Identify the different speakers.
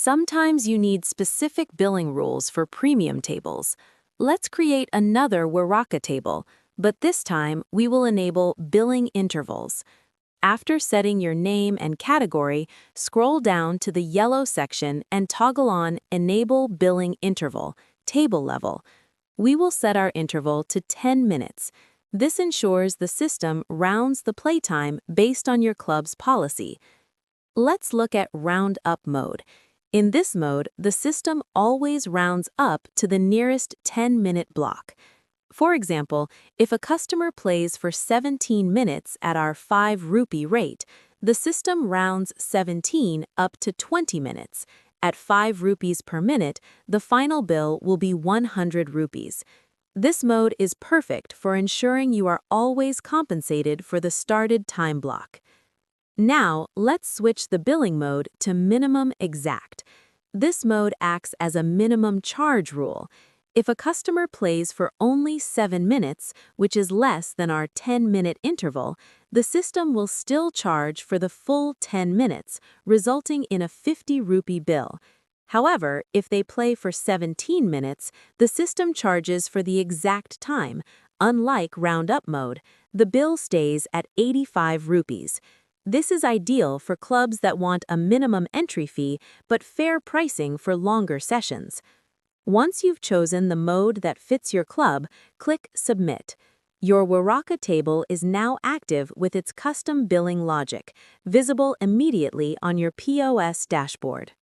Speaker 1: Sometimes you need specific billing rules for premium tables. Let's create another Waraka table, but this time we will enable billing intervals. After setting your name and category, scroll down to the yellow section and toggle on Enable Billing Interval, Table Level. We will set our interval to 10 minutes. This ensures the system rounds the playtime based on your club's policy. Let's look at Round Up mode. In this mode, the system always rounds up to the nearest 10-minute block. For example, if a customer plays for 17 minutes at our 5 rupee rate, the system rounds 17 up to 20 minutes. At 5 rupees per minute, the final bill will be 100 rupees. This mode is perfect for ensuring you are always compensated for the started time block. Now, let's switch the billing mode to Minimum Exact. This mode acts as a minimum charge rule. If a customer plays for only 7 minutes, which is less than our 10-minute interval, the system will still charge for the full 10 minutes, resulting in a 50 rupee bill. However, if they play for 17 minutes, the system charges for the exact time. Unlike Round Up mode, the bill stays at 85 rupees. This is ideal for clubs that want a minimum entry fee but fair pricing for longer sessions. Once you've chosen the mode that fits your club, click Submit. Your Waraka table is now active with its custom billing logic, visible immediately on your POS dashboard.